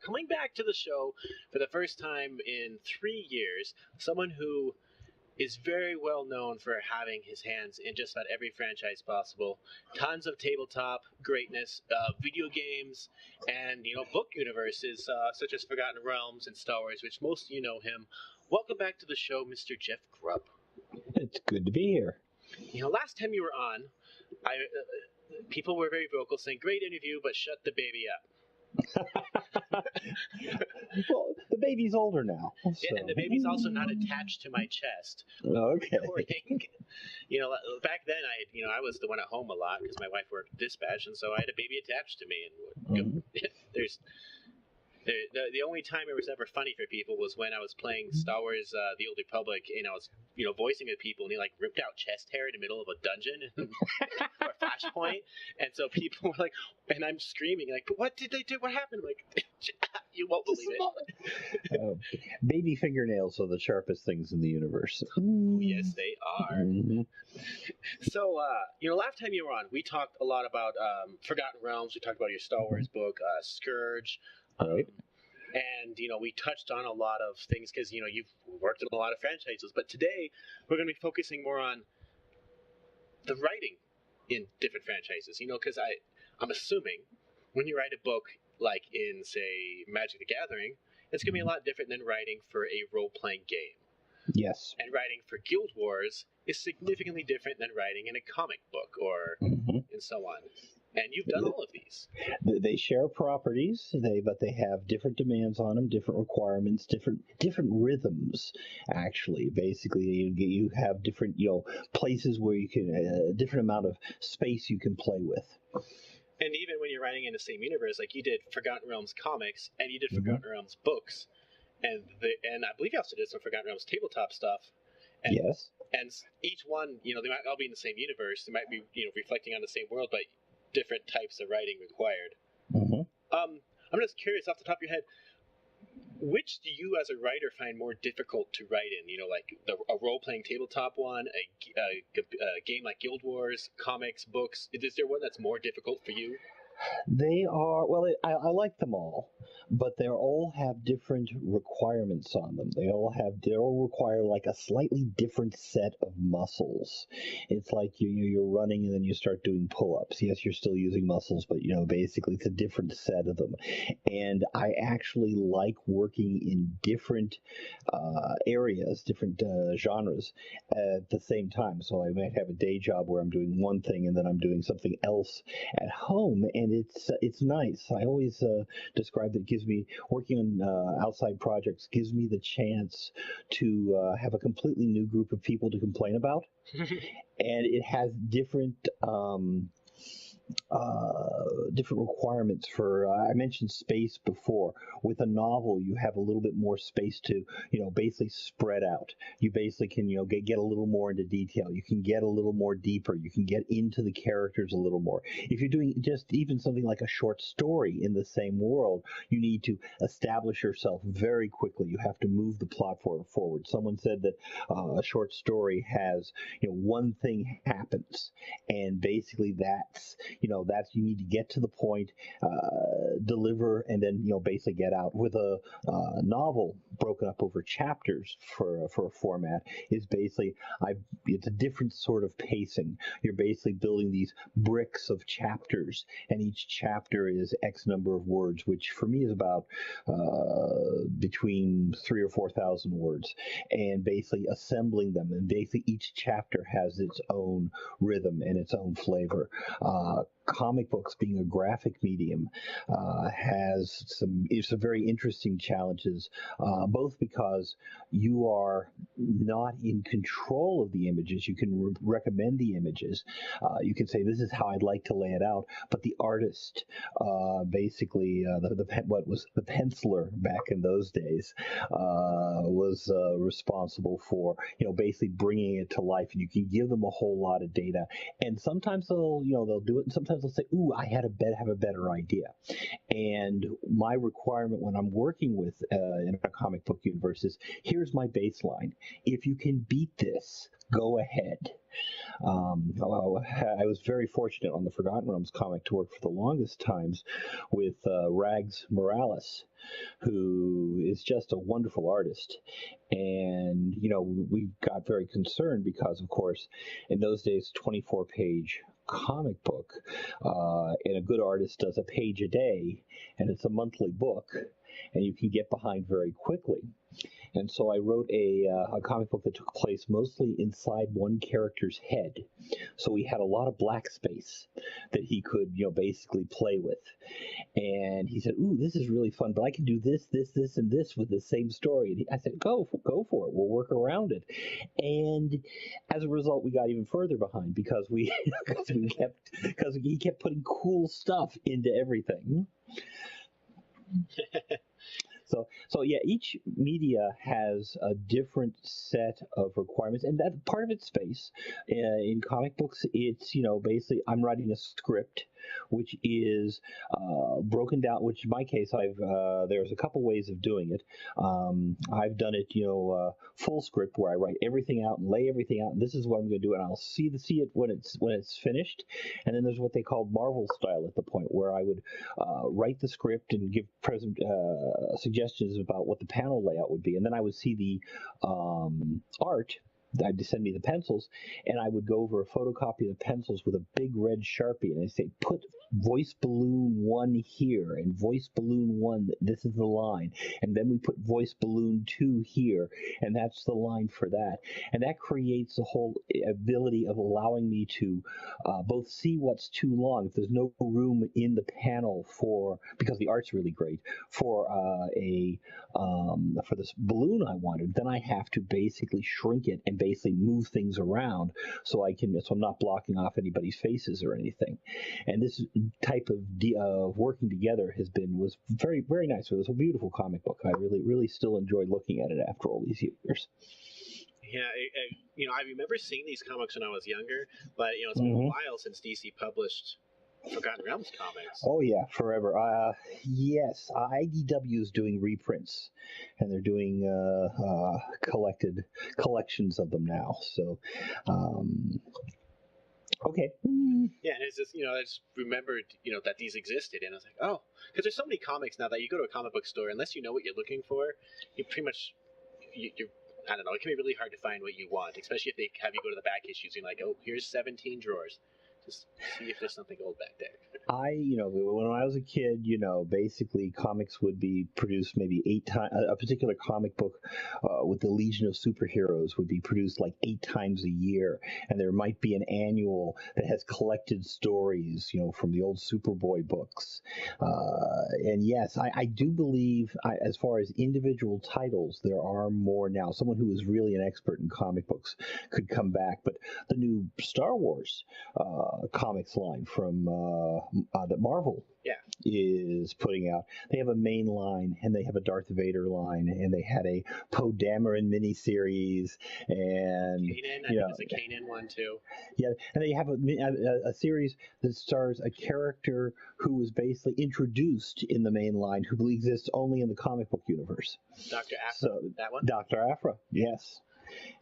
coming back to the show for the first time in 3 years, someone who is very well known for having his hands in just about every franchise possible. Tons of tabletop greatness, video games, and book universes such as Forgotten Realms and Star Wars, which most of you know him. Welcome back to the show, Mr. Jeff Grubb. It's good to be here. Last time you were on, people were very vocal, saying, "Great interview, but shut the baby up." Well, the baby's older now. So. Yeah, and the baby's also not attached to my chest. Okay. Back then I was the one at home a lot because my wife worked dispatch, and so I had a baby attached to me. And the only time it was ever funny for people was when I was playing Star Wars: The Old Republic, and I was voicing the people, and he ripped out chest hair in the middle of a dungeon or Flashpoint, and so people were like, and I'm screaming like, "What did they do? What happened?" I'm like, you won't believe it. Baby fingernails are the sharpest things in the universe. Yes, they are. Mm-hmm. So, last time you were on, we talked a lot about Forgotten Realms. We talked about your Star Wars book, Scourge. Right. And, we touched on a lot of things because, you've worked in a lot of franchises. But today, we're going to be focusing more on the writing in different franchises. Because I'm assuming when you write a book like in, say, Magic the Gathering, it's going to be a lot different than writing for a role-playing game. Yes. And writing for Guild Wars is significantly different than writing in a comic book or and so on. And you've done all of these. They share properties, but they have different demands on them, different requirements, different rhythms. Actually, basically, you have different places where you can a different amount of space you can play with. And even when you're writing in the same universe, like you did Forgotten Realms comics and you did Forgotten Realms books, and I believe you also did some Forgotten Realms tabletop stuff. And, yes. And each one, they might all be in the same universe. They might be, reflecting on the same world, but different types of writing required. I'm just curious, off the top of your head, which do you as a writer find more difficult to write in? Like a role-playing tabletop one, a game like Guild Wars, comics, books. Is there one that's more difficult for you? They are, I like them all, but they all have different requirements on them. They all require like a slightly different set of muscles. It's like you're running and then you start doing pull-ups. Yes, you're still using muscles, but basically it's a different set of them. And I actually like working in different areas, different genres at the same time. So I might have a day job where I'm doing one thing and then I'm doing something else at home, and it's nice. I always describe that it gives me, working on outside projects gives me the chance to have a completely new group of people to complain about. And it has different requirements for, I mentioned space before. With a novel, you have a little bit more space to, basically spread out. You basically can, get a little more into detail. You can get a little more deeper. You can get into the characters a little more. If you're doing just even something like a short story in the same world, you need to establish yourself very quickly. You have to move the plot forward. Someone said that a short story has, one thing happens, and basically that's you need to get to the point, deliver, and then basically get out. With a novel broken up over chapters for a format is basically it's a different sort of pacing. You're basically building these bricks of chapters, and each chapter is X number of words, which for me is about between 3,000 or 4,000 words, and basically assembling them. And basically each chapter has its own rhythm and its own flavor. Comic books, being a graphic medium, has some very interesting challenges, both because you are not in control of the images. You can recommend the images. You can say, this is how I'd like to lay it out, but the artist, basically what was the penciler back in those days, was responsible for basically bringing it to life. And you can give them a whole lot of data, and sometimes they'll do it, and sometimes sometimes I'll say, "Ooh, I have a better idea." And my requirement when I'm working with in a comic book universe is, here's my baseline. If you can beat this, go ahead. I was very fortunate on the Forgotten Realms comic to work for the longest times with Rags Morales, who is just a wonderful artist. And, we got very concerned because, of course, in those days, 24-page comic book, and a good artist does a page a day, and it's a monthly book, and you can get behind very quickly. And so I wrote a comic book that took place mostly inside one character's head. So he had a lot of black space that he could, basically play with. And he said, "Ooh, this is really fun, but I can do this, and this with the same story." And I said, go for it. We'll work around it. And as a result, we got even further behind because he kept putting cool stuff into everything. So yeah, each media has a different set of requirements, and that part of it's space. In comic books, it's basically I'm writing a script, which is broken down. Which in my case, there's a couple ways of doing it. I've done it, full script where I write everything out and lay everything out, and this is what I'm going to do, and I'll see it when it's finished. And then there's what they call Marvel style at the point where I would write the script and give suggestions about what the panel layout would be, and then I would see the art. I'd send me the pencils, and I would go over a photocopy of the pencils with a big red Sharpie, and I'd say, put voice balloon 1 here, and voice balloon 1, this is the line, and then we put voice balloon 2 here, and that's the line for that. And that creates a whole ability of allowing me to both see what's too long, if there's no room in the panel because the art's really great, for this balloon I wanted, then I have to basically shrink it and basically move things around so I'm not blocking off anybody's faces or anything. And this type of working together was very, very nice. It was a beautiful comic book. I really, really still enjoy looking at it after all these years. Yeah, I remember seeing these comics when I was younger, but it's been a while since DC published Forgotten Realms comics. Oh yeah, forever. Yes, IDW is doing reprints, and they're doing collections of them now. So, okay. Yeah, and it's just I just remembered that these existed, and I was like, oh, because there's so many comics now that you go to a comic book store, unless you know what you're looking for, you pretty much you're I don't know. It can be really hard to find what you want, especially if they have you go to the back issues and like, oh, here's 17 drawers. Just see if there's something old back there. When I was a kid, basically comics would be produced maybe 8 times. A particular comic book with the Legion of Superheroes would be produced like 8 times a year, and there might be an annual that has collected stories, from the old Superboy books. And yes, I do believe, as far as individual titles, there are more now. Someone who is really an expert in comic books could come back, but the new Star Wars comics line from that Marvel is putting out. They have a main line, and they have a Darth Vader line, and they had a Poe Dameron miniseries, and Kanan, I think it's a Kanan one too. Yeah, and they have a series that stars a character who was basically introduced in the main line, who exists only in the comic book universe. Dr. Aphra, that one. Dr. Aphra, yes.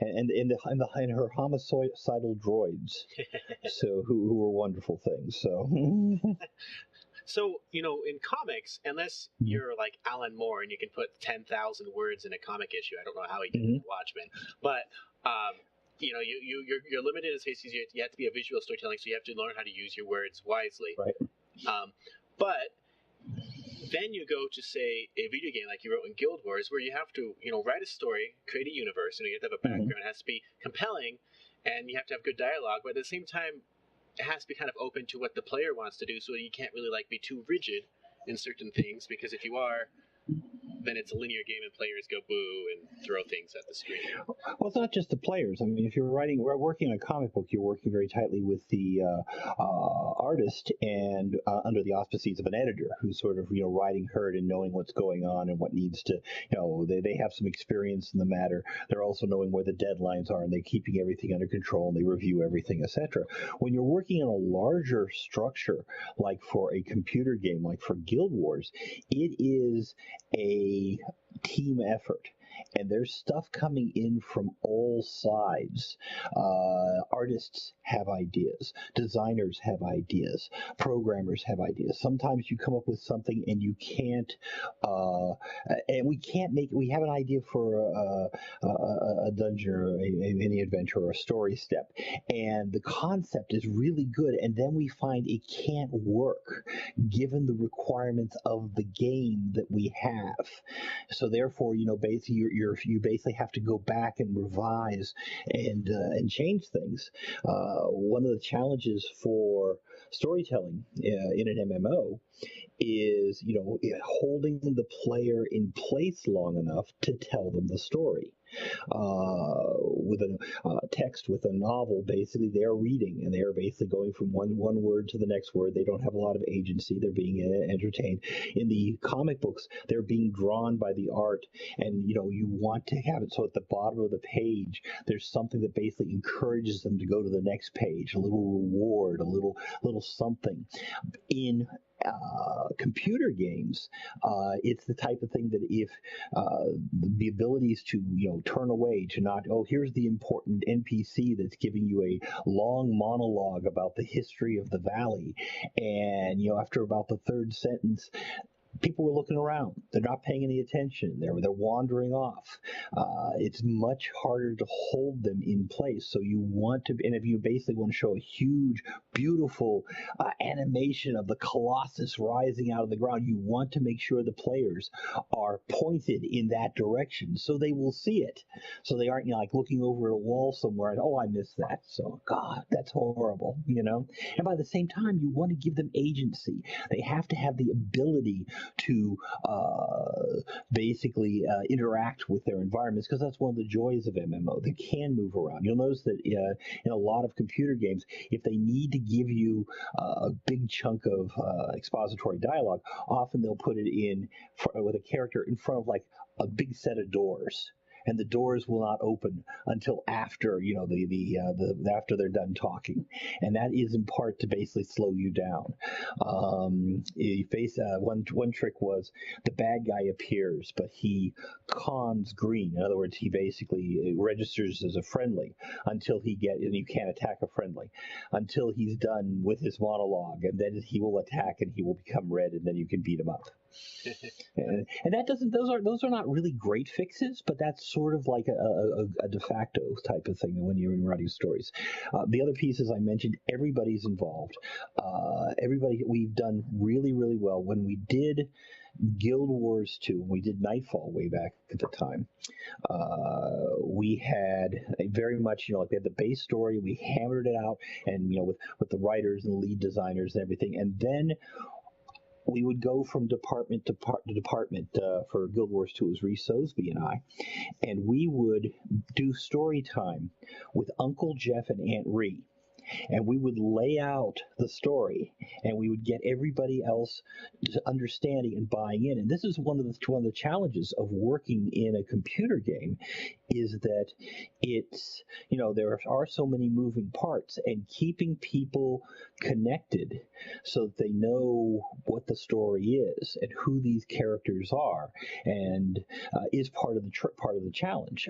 And her homicidal droids, so who were wonderful things. So in comics, unless you're like Alan Moore and you can put 10,000 words in a comic issue, I don't know how he did it in Watchmen, but you're limited in space. You have to be a visual storytelling, so you have to learn how to use your words wisely. Right. But then you go to, say, a video game like you wrote in Guild Wars, where you have to, write a story, create a universe, you have to have a background. It has to be compelling, and you have to have good dialogue, but at the same time, it has to be kind of open to what the player wants to do, so you can't really be too rigid in certain things, because if you are, then it's a linear game and players go boo and throw things at the screen. Well, it's not just the players. I mean, if you're working on a comic book, you're working very tightly with the artist and under the auspices of an editor who's sort of, riding herd and knowing what's going on and what needs to, they have some experience in the matter. They're also knowing where the deadlines are, and they're keeping everything under control, and they review everything, etc. When you're working in a larger structure, like for a computer game, like for Guild Wars, it is a team effort. And there's stuff coming in from all sides. Artists have ideas. Designers have ideas. Programmers have ideas. Sometimes you come up with something and you can't, and we have an idea for a dungeon or any adventure or a story step. And the concept is really good. And then we find it can't work given the requirements of the game that we have. So therefore, basically you basically have to go back and revise and change things. One of the challenges for storytelling in an MMO is holding the player in place long enough to tell them the story. With a text, with a novel, basically they're reading and they're basically going from one word to the next word. They don't have a lot of agency. They're being entertained. In the comic books, they're being drawn by the art, and you want to have it so at the bottom of the page there's something that basically encourages them to go to the next page, a little reward, a little something. In computer games, it's the type of thing that if the abilities to turn away, to not, here's the important NPC that's giving you a long monologue about the history of the valley, and after about the third sentence people were looking around. They're not paying any attention. They're wandering off. It's much harder to hold them in place. So you want to, and if you basically want to show a huge, beautiful animation of the Colossus rising out of the ground, you want to make sure the players are pointed in that direction so they will see it. So they aren't like looking over at a wall somewhere and, I missed that. So, God, that's horrible, And by the same time, you want to give them agency. They have to have the ability to basically interact with their environments, because that's one of the joys of MMO. They can move around. You'll notice that in a lot of computer games, if they need to give you a big chunk of expository dialogue, often they'll put it in with a character in front of like a big set of doors. And the doors will not open until after after they're done talking, and that is in part to basically slow you down. One trick was the bad guy appears, but he cons green. In other words, he basically registers as a friendly until and you can't attack a friendly until he's done with his monologue, and then he will attack and he will become red, and then you can beat him up. And that doesn't; those are not really great fixes, but that's sort of like a de facto type of thing when you're writing stories. The other pieces I mentioned, everybody's involved. We've done really, really well. When we did Guild Wars 2, when we did Nightfall way back at the time, we had very much, we had the base story, we hammered it out, and with the writers and the lead designers and everything, and then we would go from department to department. For Guild Wars 2, it was Reese Sosby and I, and we would do story time with Uncle Jeff and Aunt Ree. And we would lay out the story, and we would get everybody else understanding and buying in. And this is one of the challenges of working in a computer game, is that it's there are so many moving parts, and keeping people connected so that they know what the story is and who these characters are, and is part of the challenge.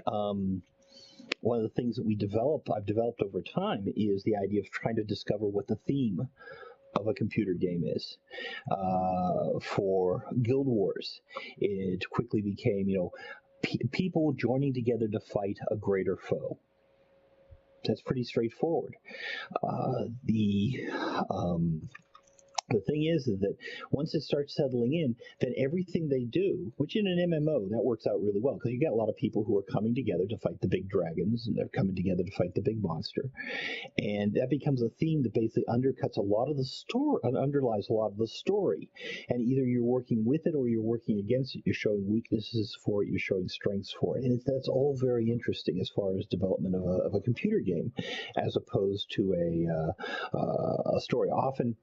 One of the things that I've developed over time, is the idea of trying to discover what the theme of a computer game is. For Guild Wars, it quickly became, people joining together to fight a greater foe. That's pretty straightforward. The thing is that once it starts settling in, then everything they do, which in an MMO, that works out really well because you get a lot of people who are coming together to fight the big dragons and they're coming together to fight the big monster. And that becomes a theme that basically undercuts a lot of the story, underlies a lot of the story. And either you're working with it or you're working against it. You're showing weaknesses for it, you're showing strengths for it. And that's all very interesting as far as development of a computer game as opposed to a story. Often,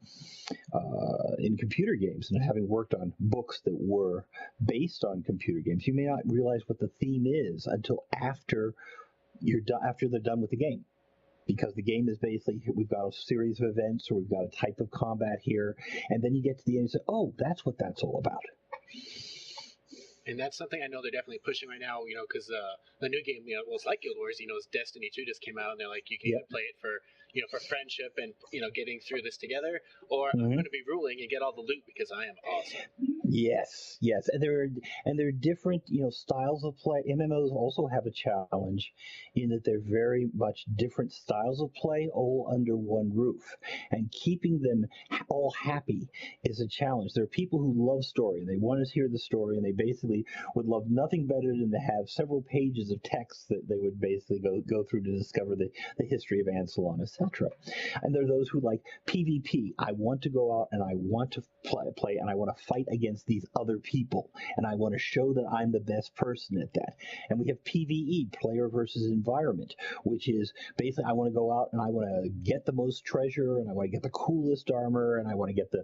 in computer games, and having worked on books that were based on computer games, you may not realize what the theme is until after they're done with the game. Because the game is basically, we've got a series of events, or we've got a type of combat here, and then you get to the end and say, oh, that's what that's all about. And that's something I know they're definitely pushing right now, because the new game, well, it's like Guild Wars, Destiny 2 just came out, and they're like, you can either play it for friendship and, getting through this together, or I'm going to be ruling and get all the loot because I am awesome. Yes, and there are different, styles of play. MMOs also have a challenge in that they're very much different styles of play all under one roof, and keeping them all happy is a challenge. There are people who love story, and they want to hear the story, and they basically would love nothing better than to have several pages of text that they would basically go through to discover the history of Ancelon, etc. And there are those who like PvP. I want to go out and I want to play and I want to fight against these other people, and I want to show that I'm the best person at that. And we have PvE, player versus environment, which is basically I want to go out and I want to get the most treasure, and I want to get the coolest armor, and I want to get the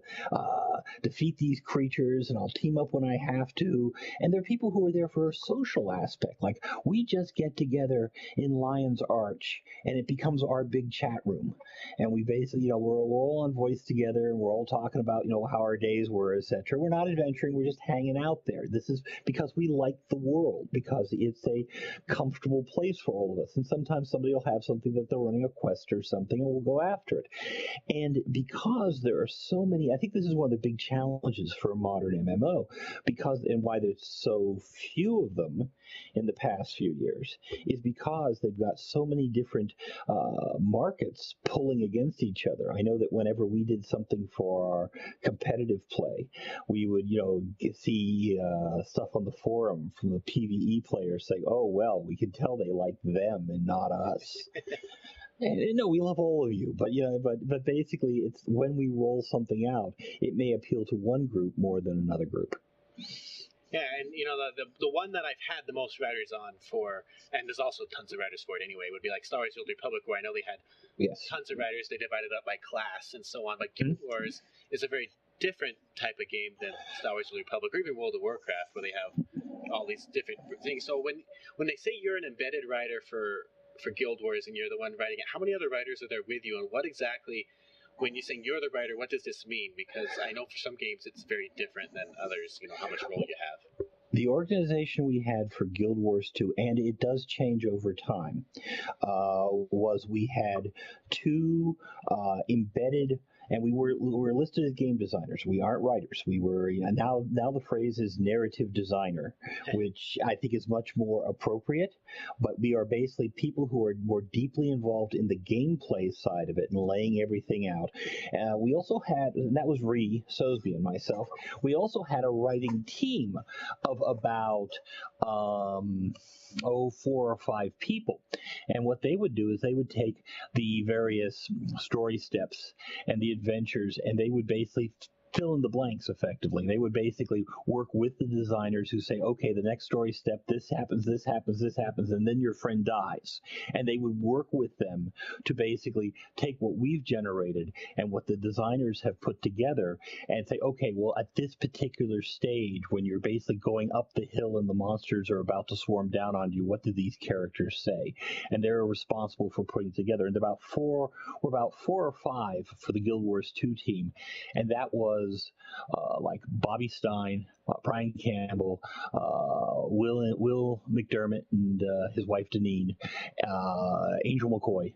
defeat these creatures, and I'll team up when I have to. And there are people who are there for a social aspect, like we just get together in Lion's Arch and it becomes our big chat room, and we basically, we're all on voice together, and we're all talking about, how our days were, etc. We're not adventuring, we're just hanging out there. This is because we like the world, because it's a comfortable place for all of us. And sometimes somebody will have something that they're running a quest or something, and we'll go after it. And because there are so many, I think this is one of the big challenges for a modern MMO, and why there's so few of them in the past few years, is because they've got so many different markets pulling against each other. I know that whenever we did something for our competitive play, we would, see stuff on the forum from the PvE players saying, oh, well, we can tell they like them and not us. And, no, we love all of you, but basically it's when we roll something out, it may appeal to one group more than another group. Yeah, and the one that I've had the most writers on for, and there's also tons of writers for it anyway, would be like Star Wars: The Old Republic, where I know they had tons of writers. They divided up by class and so on. But Guild Wars is a very different type of game than Star Wars: The Old Republic, or even World of Warcraft, where they have all these different things. So when they say you're an embedded writer for Guild Wars and you're the one writing it, how many other writers are there with you, and what exactly? When you're saying you're the writer, what does this mean? Because I know for some games it's very different than others, how much role you have. The organization we had for Guild Wars 2, and it does change over time, was we had two embedded, and we were listed as game designers. We aren't writers. We were now the phrase is narrative designer, which I think is much more appropriate. But we are basically people who are more deeply involved in the gameplay side of it and laying everything out. We also had, and that was Ree Sosby and myself. We also had a writing team of about 4 or 5 people, and what they would do is they would take the various story steps and the adventures, and they would basically fill in the blanks effectively. They would basically work with the designers who say, okay, the next story step, this happens, this happens, this happens, and then your friend dies. And they would work with them to basically take what we've generated and what the designers have put together and say, okay, well, at this particular stage, when you're basically going up the hill and the monsters are about to swarm down on you, what do these characters say? And they're responsible for putting it together. And about four or five for the Guild Wars 2 team. And that was like Bobby Stein, Brian Campbell, Will McDermott and his wife Deneen, Angel McCoy,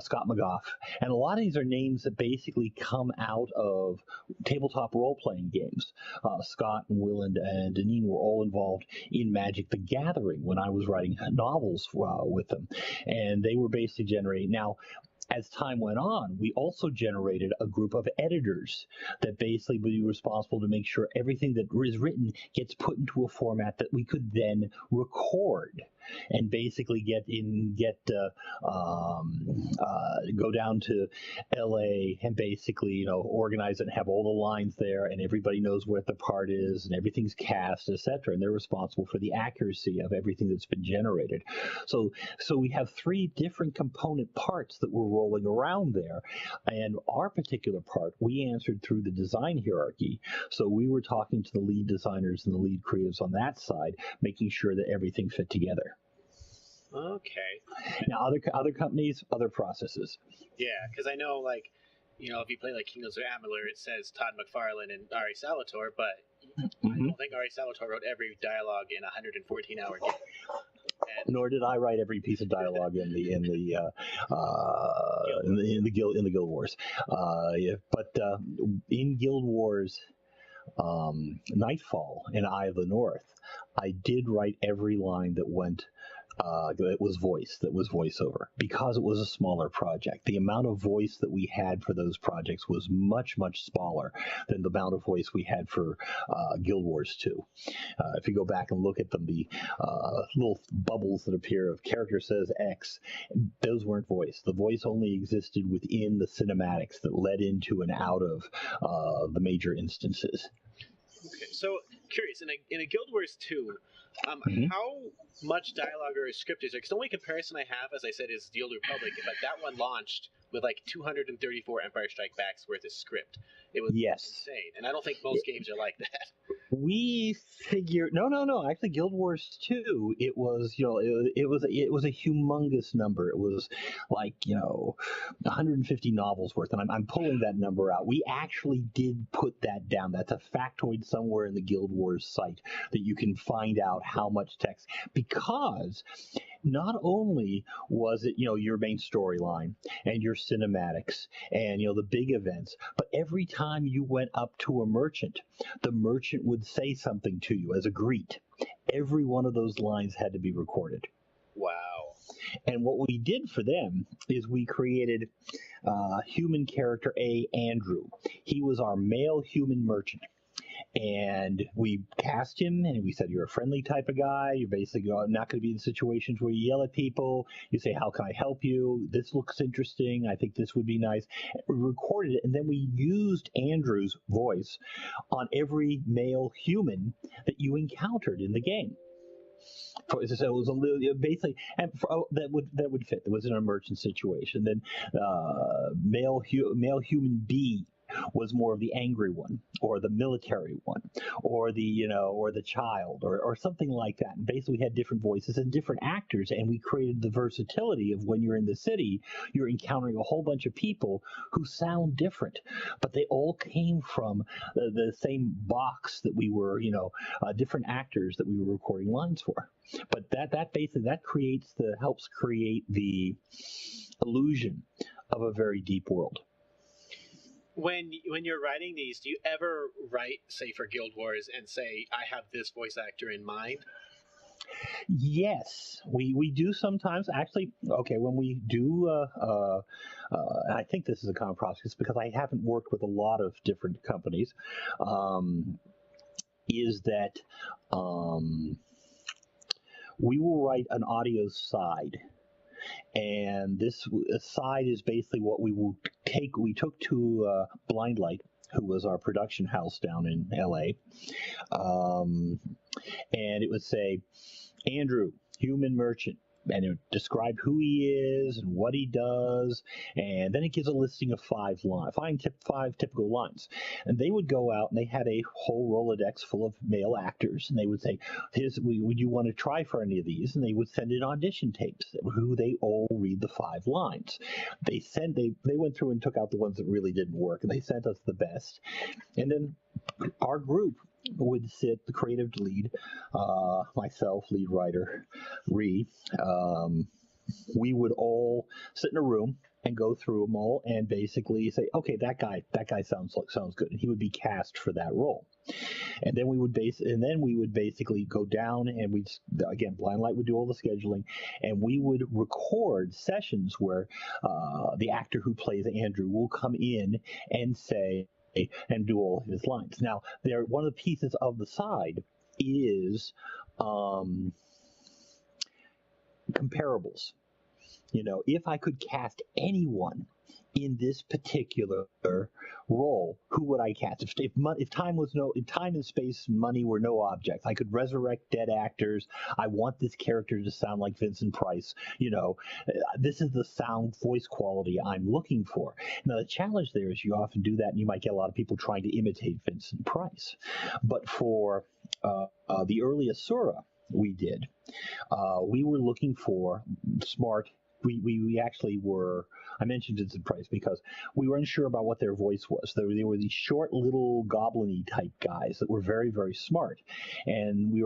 Scott McGough. And a lot of these are names that basically come out of tabletop role-playing games. Scott and Will and Deneen were all involved in Magic the Gathering when I was writing novels with them. And they were basically generating. Now, as time went on, we also generated a group of editors that basically would be responsible to make sure everything that is written gets put into a format that we could then record and basically go down to LA and basically, organize it and have all the lines there, and everybody knows what the part is and everything's cast, etc. And they're responsible for the accuracy of everything that's been generated. So we have three different component parts that were rolling around there. And our particular part, we answered through the design hierarchy. So we were talking to the lead designers and the lead creatives on that side, making sure that everything fit together. Okay. Now, other companies, other processes. Yeah, because I know, if you play Kingdoms of Amalur, it says Todd McFarlane and Ari Salvatore, but I don't think Ari Salvatore wrote every dialogue in a 114-hour game. Nor did I write every piece of dialogue in the Guild Wars. But in Guild Wars Nightfall and Eye of the North, I did write every line that went. That was voiceover, because it was a smaller project. The amount of voice that we had for those projects was much, much smaller than the amount of voice we had for Guild Wars 2. If you go back and look at them, the little bubbles that appear of character says X, those weren't voice. The voice only existed within the cinematics that led into and out of the major instances. Okay, so curious, in a Guild Wars 2, how much dialogue or script is there? Because the only comparison I have, as I said, is the Old Republic, but that one launched with 234 Empire Strike Backs worth of script. It was insane, and I don't think most games are like that. We figured no. Actually, Guild Wars 2, it was a humongous number. It was 150 novels worth, and I'm pulling that number out. We actually did put that down. That's a factoid somewhere in the Guild Wars site that you can find out how much text, because not only was it your main storyline and your cinematics and the big events, but every time you went up to a merchant, the merchant would say something to you as a greet. Every one of those lines had to be recorded. Wow. And what we did for them is we created human character A, Andrew. He was our male human merchant. And we cast him, and we said, you're a friendly type of guy. You're basically not going to be in situations where you yell at people. You say, how can I help you? This looks interesting. I think this would be nice. We recorded it, and then we used Andrew's voice on every male human that you encountered in the game. So it was a little basically, and that would fit. It was an emergent situation. Then male human B was more of the angry one, or the military one, or the or the child, or something like that. And basically, we had different voices and different actors, and we created the versatility of when you're in the city, you're encountering a whole bunch of people who sound different, but they all came from the same box that we were, different actors that we were recording lines for. But that basically helps create the illusion of a very deep world. When you're writing these, do you ever write, say, for Guild Wars and say, I have this voice actor in mind? Yes, we do sometimes. Actually, okay, when we do, I think this is a common process because I haven't worked with a lot of different companies, is that we will write an audio side. And this side is basically what we took to Blindlight, who was our production house down in LA. And it would say, Andrew, human merchant. And it would describe who he is and what he does, and then it gives a listing of five typical lines. And they would go out and they had a whole Rolodex full of male actors, and they would say, would you want to try for any of these? And they would send in audition tapes who they all read the five lines. They went through and took out the ones that really didn't work, and they sent us the best. And then our group would sit, the creative lead, myself, lead writer, we would all sit in a room and go through them all and basically say, okay, that guy sounds good, and he would be cast for that role. And then we would basically go down, and again, Blind Light would do all the scheduling, and we would record sessions where the actor who plays Andrew will come in and say and do all his lines. Now, one of the pieces of the side is comparables. If I could cast anyone in this particular role, who would I cast? If time and space and money were no objects, I could resurrect dead actors. I want this character to sound like Vincent Price. This is the sound voice quality I'm looking for. Now, the challenge there is you often do that, and you might get a lot of people trying to imitate Vincent Price. But for the early Asura we did, we were looking for smart. We actually were. I mentioned Vincent Price because we were unsure about what their voice was. They were these short, little goblin-y type guys that were very, very smart, and we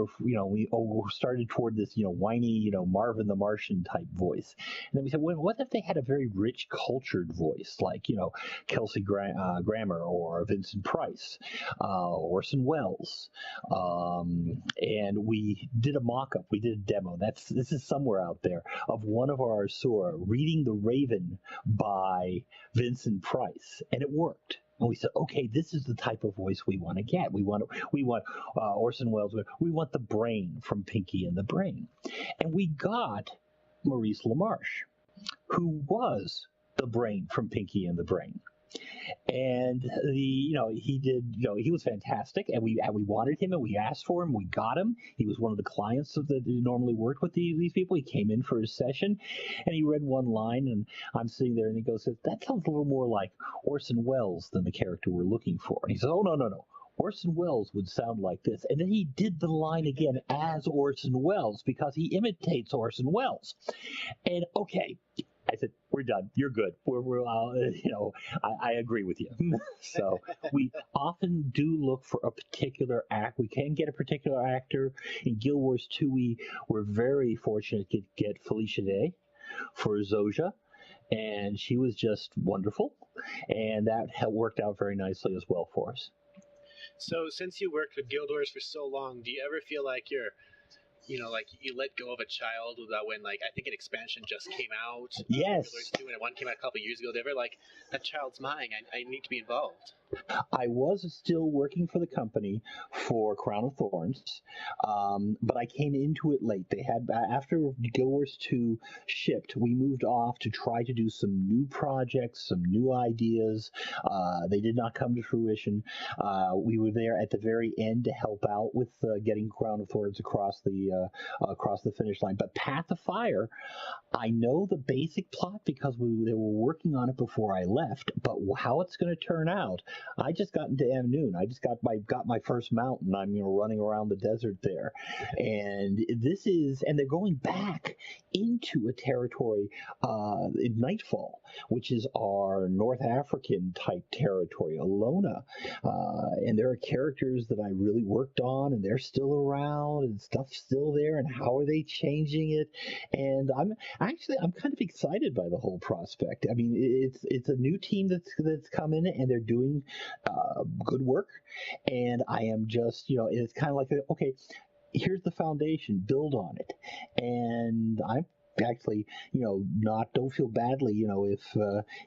started toward this, whiny, Marvin the Martian type voice. And then we said, well, what if they had a very rich, cultured voice, like Kelsey Grammer or Vincent Price, Orson Welles, and we did a mock-up. We did a demo. This is somewhere out there of one of our Asura reading The Raven by Vincent Price, and it worked. And we said, okay, this is the type of voice we want to get. We want Orson Welles. We want the Brain from Pinky and the Brain, and we got Maurice LaMarche, who was the Brain from Pinky and the Brain. And he was fantastic, and we wanted him, and we asked for him. We got him. He was one of the clients that normally worked with these people. He came in for his session, and he read one line, and I'm sitting there, and he goes, "That sounds a little more like Orson Welles than the character we're looking for." And he says, "Oh, no. Orson Welles would sound like this." And then he did the line again as Orson Welles because he imitates Orson Welles. And okay, I said, "We're done. You're good. I agree with you." So we often do look for a particular act. We can get a particular actor. In Guild Wars 2, we were very fortunate to get Felicia Day for Zoja, and she was just wonderful, and that worked out very nicely as well for us. So since you worked with Guild Wars for so long, do you ever feel like you're like you let go of a child when, I think an expansion just came out. Yes. And one came out a couple of years ago. They were like, that child's mine. I need to be involved. I was still working for the company for Crown of Thorns, but I came into it late. They had, after Guild Wars 2 shipped, we moved off to try to do some new projects, some new ideas. They did not come to fruition. We were there at the very end to help out with getting Crown of Thorns across the finish line. But Path of Fire, I know the basic plot because they were working on it before I left, but how it's going to turn out, I just got into Amnoon. I just got my first mountain. I'm running around the desert there, and they're going back into a territory in Nightfall, which is our North African type territory, Alona, and there are characters that I really worked on, and they're still around, and stuff's still there, and how are they changing it? And I'm kind of excited by the whole prospect. I mean, it's a new team that's come in, and they're doing good work, and I am just, it's kind of like, okay, here's the foundation, build on it. And I'm actually, don't feel badly,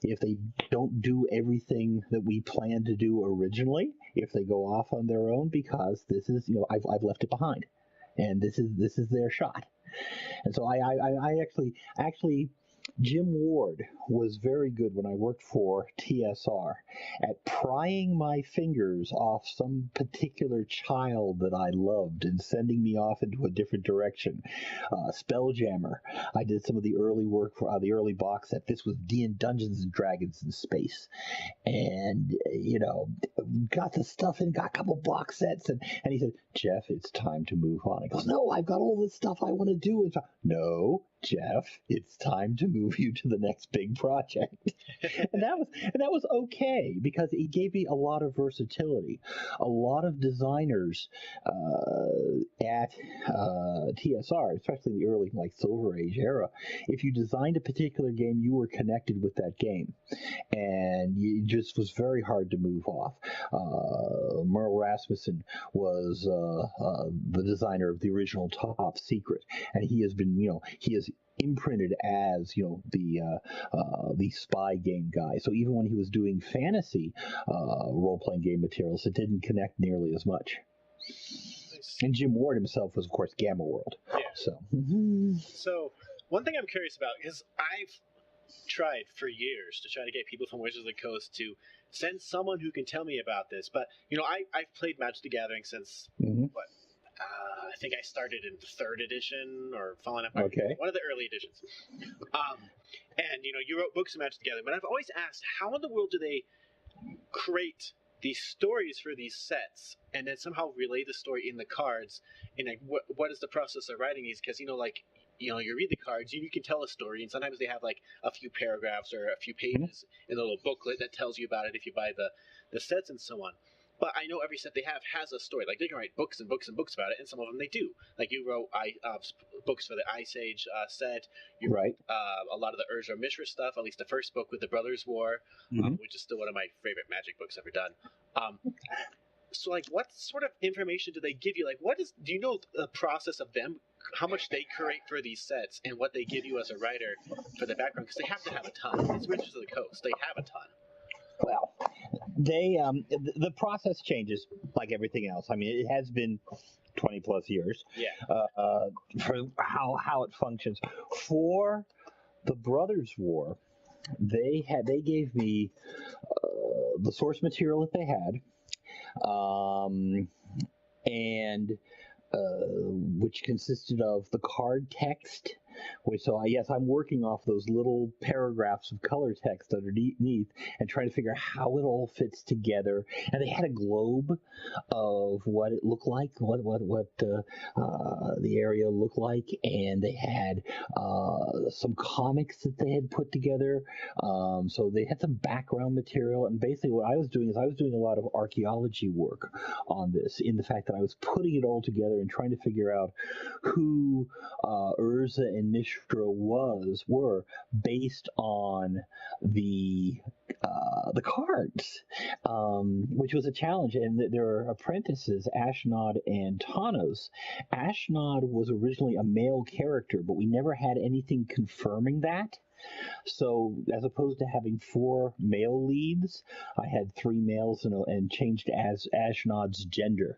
if they don't do everything that we planned to do originally, if they go off on their own, because this is, I've left it behind, and this is their shot. And so I actually Jim Ward was very good when I worked for TSR at prying my fingers off some particular child that I loved and sending me off into a different direction. Spelljammer, I did some of the early work for the early box set. This was Dungeons and Dragons in space. And, got the stuff and got a couple box sets. And he said, Jeff, it's time to move on. He goes, no, I've got all this stuff I want to do. And no, Jeff, it's time to move you to the next big project. and that was okay, because it gave me a lot of versatility. A lot of designers at TSR, especially the early Silver Age era, if you designed a particular game, you were connected with that game, and it just was very hard to move off. Merle Rasmussen was the designer of the original Top Secret, and he has been, he is imprinted as the spy game guy. So even when he was doing fantasy role-playing game materials, it didn't connect nearly as much. And Jim Ward himself was, of course, Gamma World. Yeah. So one thing I'm curious about is I've tried for years to try to get people from Wizards of the Coast to send someone who can tell me about this. But I've played Magic the Gathering since I think I started in the 3rd edition or Fallen Empire. Okay. One of the early editions. And you wrote books of Magic the Gathering, but I've always asked, how in the world do they create these stories for these sets and then somehow relay the story in the cards? And what is the process of writing these? Because you read the cards, you can tell a story, and sometimes they have a few paragraphs or a few pages in a little booklet that tells you about it if you buy the sets and so on. But I know every set they have has a story. They can write books and books and books about it, and some of them they do. You wrote books for the Ice Age set. You wrote a lot of the Urza Mishra stuff, at least the first book with the Brothers' War, which is still one of my favorite Magic books ever done. So, what sort of information do they give you? Do you know the process of them, how much they curate for these sets, and what they give you as a writer for the background? Because they have to have a ton. It's Wizards of the Coast. They have a ton. Well, they the process changes like everything else. I mean, it has been 20 plus years. For how it functions. For the Brothers' War, they gave me the source material that they had, and which consisted of the card text. Yes, I'm working off those little paragraphs of color text underneath and trying to figure out how it all fits together. And they had a globe of what it looked like, what the area looked like, and they had some comics that they had put together. So they had some background material, and basically what I was doing is I was doing a lot of archaeology work on this, in the fact that I was putting it all together and trying to figure out who Urza and Mishra were based on the cards, which was a challenge. And their apprentices, Ashnod and Tanos. Ashnod was originally a male character, but we never had anything confirming that. So as opposed to having 4 male leads, I had 3 males and changed as Ashnod's gender.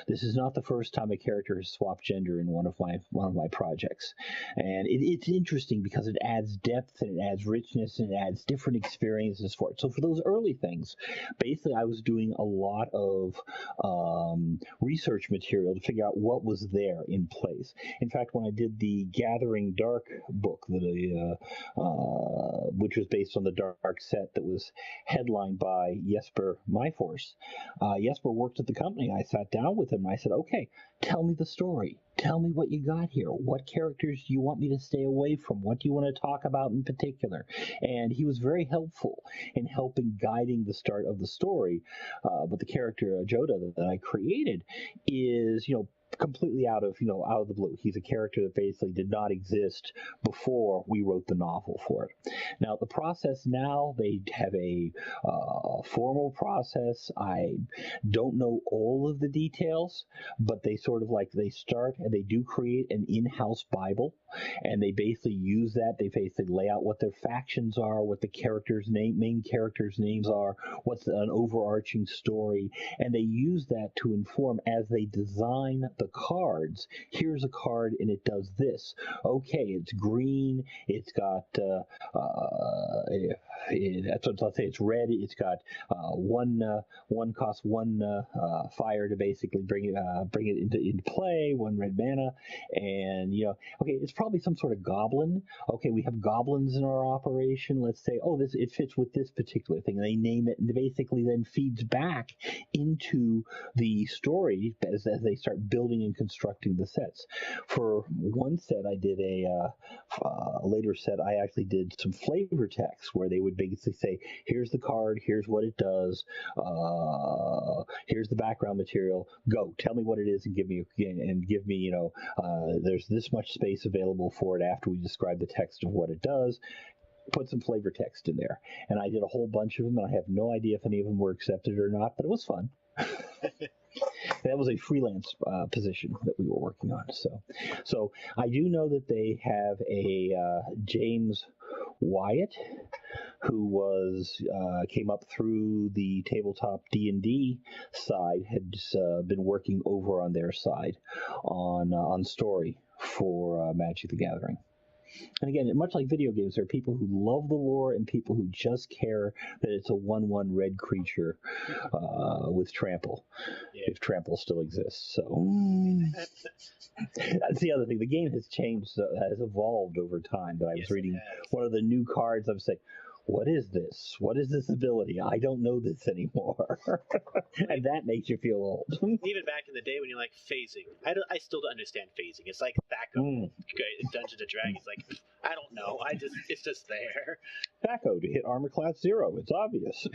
This is not the first time a character has swapped gender in one of my projects, and it's interesting because it adds depth and it adds richness and it adds different experiences for it. So for those early things, basically I was doing a lot of research material to figure out what was there in place. In fact, when I did the Gathering Dark book, which was based on the Dark set that was headlined by Jesper Myforce. Jesper worked at the company. I sat down with him and I said, okay, tell me the story. Tell me what you got here. What characters do you want me to stay away from? What do you want to talk about in particular? And he was very helpful in guiding the start of the story. But the character Joda that I created is, completely out of the blue. He's a character that basically did not exist before we wrote the novel for it. Now the process now, they have a formal process. I don't know all of the details, but they sort of they start and they do create an in-house Bible, and they basically use that. They basically lay out what their factions are, what the main characters' names are, what's an overarching story, and they use that to inform as they design the cards. Here's a card and it does this. Okay, it's green. It's got that's what I'll say. It's red. It's got one cost one fire to basically bring it into play. One red mana, and okay, it's probably some sort of goblin. Okay, we have goblins in our operation. Let's say, oh, this it fits with this particular thing. And they name it, and it basically then feeds back into the story as they start building and constructing the sets. For one set, I did a later set. I actually did some flavor text where they would basically say, "Here's the card. Here's what it does. Here's the background material. Go, tell me what it is, and give me there's this much space available for it after we describe the text of what it does." Put some flavor text in there, and I did a whole bunch of them, and I have no idea if any of them were accepted or not, but it was fun. That was a freelance position that we were working on. So I do know that they have a James Wyatt, who came up through the tabletop D&D side, had been working over on their side on story for Magic the Gathering. And again, much like video games, there are people who love the lore and people who just care that it's a 1/1 red creature with trample, if trample still exists. So that's the other thing. The game has changed, has evolved over time. But I was reading one of the new cards. I was saying, what is this? What is this ability? I don't know this anymore. And that makes you feel old. Even back in the day when you're like phasing, I still don't understand phasing. It's like Thaco, Dungeons and Dragons. Like, I don't know. It's just there. Thaco to hit armor class 0. It's obvious.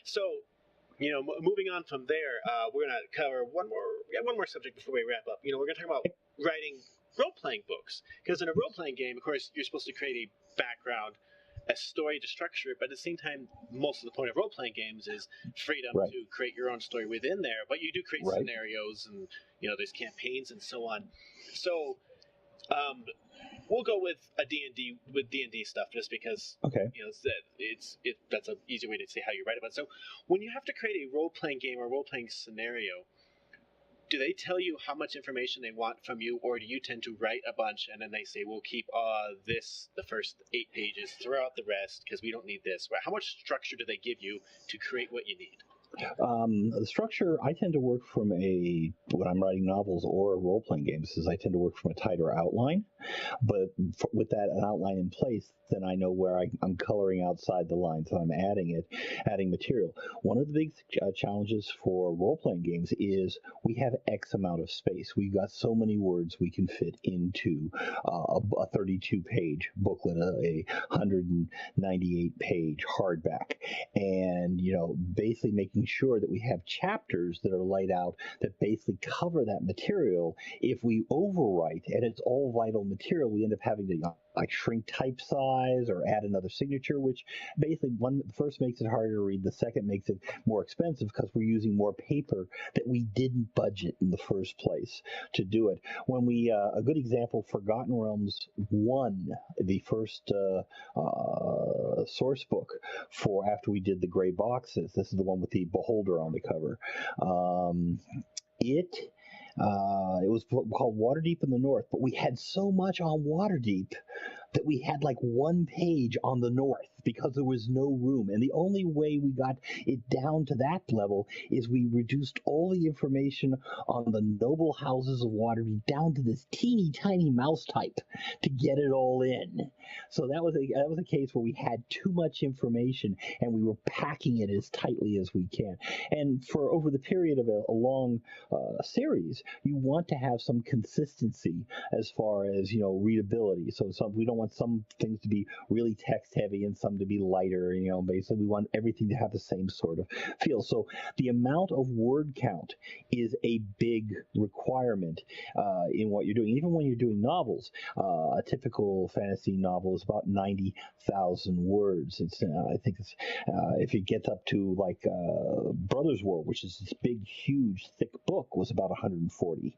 So, moving on from there, we're gonna cover one more subject before we wrap up. We're gonna talk about writing role-playing books, because in a role-playing game, of course, you're supposed to create a background, a story to structure it, but at the same time, most of the point of role-playing games is freedom to create your own story within there, but you do create scenarios, and there's campaigns and so on. So we'll go with D&D stuff, just because that's an easy way to say how you write about it. So when you have to create a role-playing game or a role-playing scenario, do they tell you how much information they want from you, or do you tend to write a bunch and then they say, we'll keep the first 8 pages, throw out the rest because we don't need this? How much structure do they give you to create what you need? The structure, I tend to work from when I'm writing novels or role-playing games, I tend to work from a tighter outline. But with an outline in place, then I know where I'm coloring outside the line, so I'm adding material. One of the big challenges for role-playing games is we have X amount of space. We've got so many words we can fit into a 32-page booklet, a 198-page hardback, and basically making sure that we have chapters that are laid out that basically cover that material. If we overwrite and it's all vital material, we end up having to shrink type size or add another signature, which basically the first makes it harder to read, the second makes it more expensive because we're using more paper that we didn't budget in the first place to do it. When a good example, Forgotten Realms 1, the first source book for after we did the gray boxes. This is the one with the beholder on the cover. It was called Waterdeep in the North, but we had so much on Waterdeep that we had like one page on the north because there was no room. And the only way we got it down to that level is we reduced all the information on the noble houses of Waterdeep down to this teeny tiny mouse type to get it all in. So that was a case where we had too much information and we were packing it as tightly as we can. And for over the period of a long series, you want to have some consistency as far as readability. So we don't want some things to be really text heavy and some to be lighter. Basically we want everything to have the same sort of feel. So the amount of word count is a big requirement in what you're doing. Even when you're doing novels, a typical fantasy novel is about 90,000 words. I think if it gets up to like Brothers War, which is this big, huge, thick book, was about 140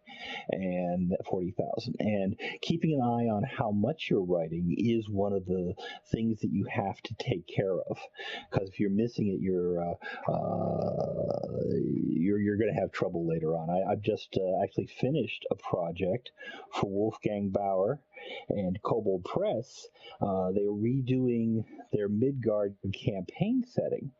and 40,000. And keeping an eye on how much you're writing is one of the things that you have to take care of, because if you're missing it, you're going to have trouble later on. I've just actually finished a project for Wolfgang Bauer and Kobold Press, they were redoing their Midgard campaign setting,